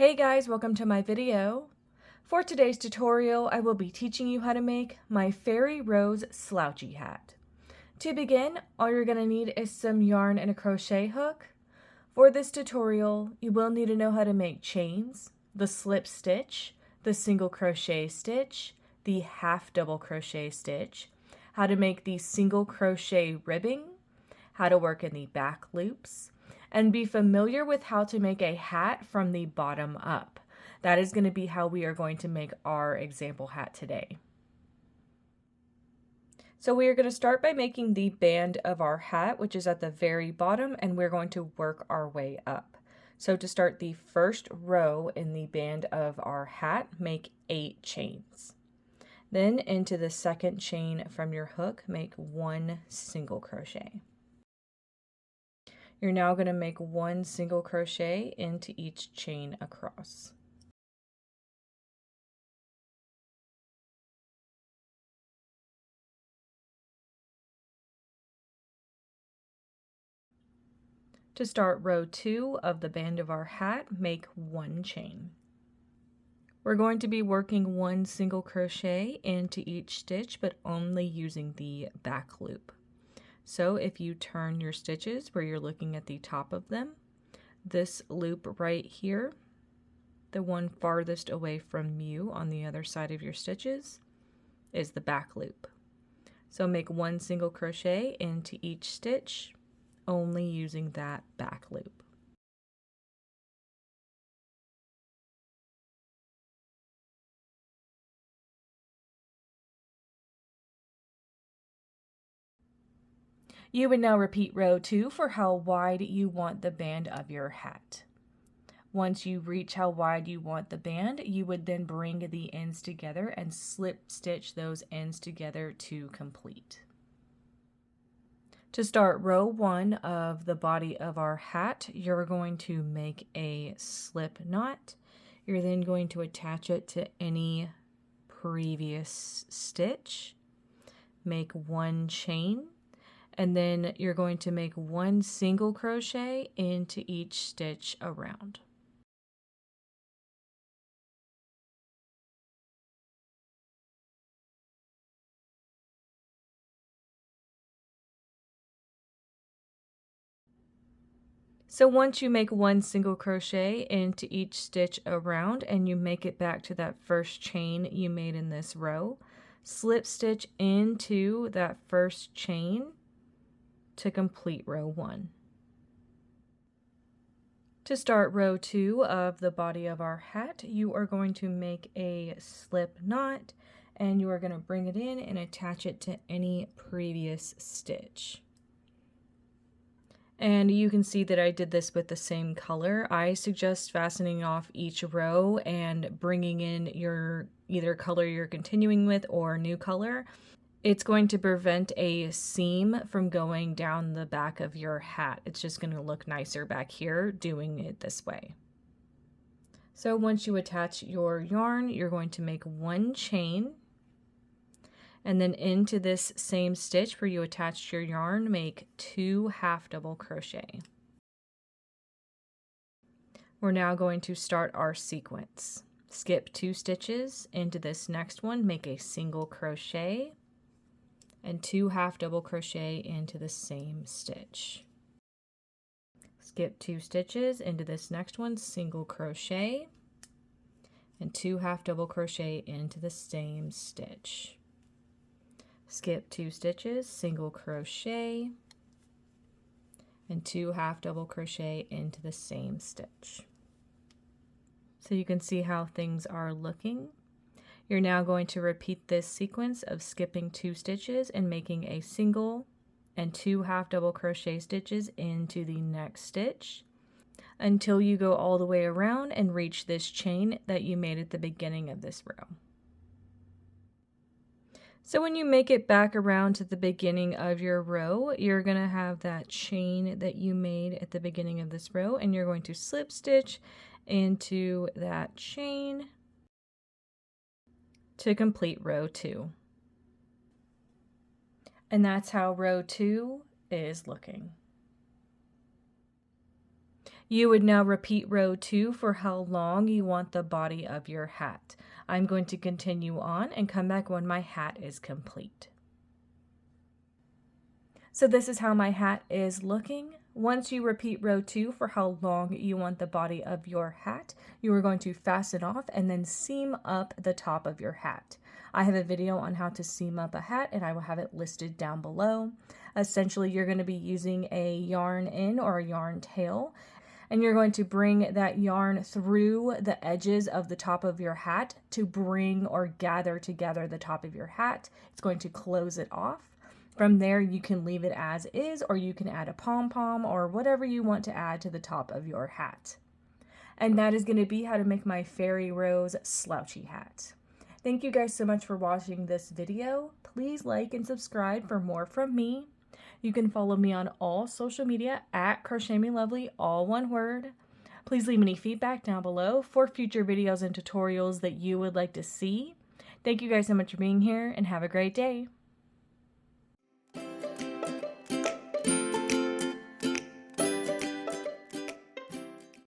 Hey guys, welcome to my video. For today's tutorial, I will be teaching you how to make my Fairy Rose Slouchy hat. To begin, all you're going to need is some yarn and a crochet hook. For this tutorial, you will need to know how to make chains, the slip stitch, the single crochet stitch, the half double crochet stitch, how to make the single crochet ribbing, how to work in the back loops, and be familiar with how to make a hat from the bottom up. That is going to be how we are going to make our example hat today. So we are going to start by making the band of our hat, which is at the very bottom, and we're going to work our way up. So to start the first row in the band of our hat, make 8 chains. Then into the second chain from your hook, make 1 single crochet. You're now going to make 1 single crochet into each chain across. To start row 2 of the band of our hat, make 1 chain. We're going to be working 1 single crochet into each stitch, but only using the back loop. So if you turn your stitches where you're looking at the top of them, this loop right here, the one farthest away from you on the other side of your stitches, is the back loop. So make 1 single crochet into each stitch, only using that back loop. You would now repeat row 2 for how wide you want the band of your hat. Once you reach how wide you want the band, you would then bring the ends together and slip stitch those ends together to complete. To start row 1 of the body of our hat, you're going to make a slip knot. You're then going to attach it to any previous stitch, make 1 chain, and then you're going to make 1 single crochet into each stitch around. So once you make 1 single crochet into each stitch around and you make it back to that first chain you made in this row, slip stitch into that first chain to complete row 1. To start row 2 of the body of our hat, you are going to make a slip knot and you are going to bring it in and attach it to any previous stitch. And you can see that I did this with the same color. I suggest fastening off each row and bringing in your either color you're continuing with or new color. It's going to prevent a seam from going down the back of your hat. It's just going to look nicer back here doing it this way. So once you attach your yarn, you're going to make 1 chain. And then into this same stitch where you attached your yarn, make 2 half double crochet. We're now going to start our sequence. Skip 2 stitches into this next one, make a single crochet, and 2 half double crochet into the same stitch. Skip 2 stitches into this next one, single crochet, and 2 half double crochet into the same stitch. Skip 2 stitches, single crochet, and 2 half double crochet into the same stitch. So you can see how things are looking. You're now going to repeat this sequence of skipping 2 stitches and making a single and 2 half double crochet stitches into the next stitch until you go all the way around and reach this chain that you made at the beginning of this row. So when you make it back around to the beginning of your row, you're going to have that chain that you made at the beginning of this row, and you're going to slip stitch into that chain to complete row 2. And that's how row 2 is looking. You would now repeat row 2 for how long you want the body of your hat. I'm going to continue on and come back when my hat is complete. So this is how my hat is looking. Once you repeat row 2 for how long you want the body of your hat, you are going to fasten off and then seam up the top of your hat. I have a video on how to seam up a hat and I will have it listed down below. Essentially, you're going to be using a yarn in or a yarn tail, and you're going to bring that yarn through the edges of the top of your hat to bring or gather together the top of your hat. It's going to close it off. From there, you can leave it as is, or you can add a pom-pom or whatever you want to add to the top of your hat. And that is going to be how to make my Fairy Rose slouchy hat. Thank you guys so much for watching this video. Please like and subscribe for more from me. You can follow me on all social media at crochetmelovely, all one word. Please leave any feedback down below for future videos and tutorials that you would like to see. Thank you guys so much for being here and have a great day.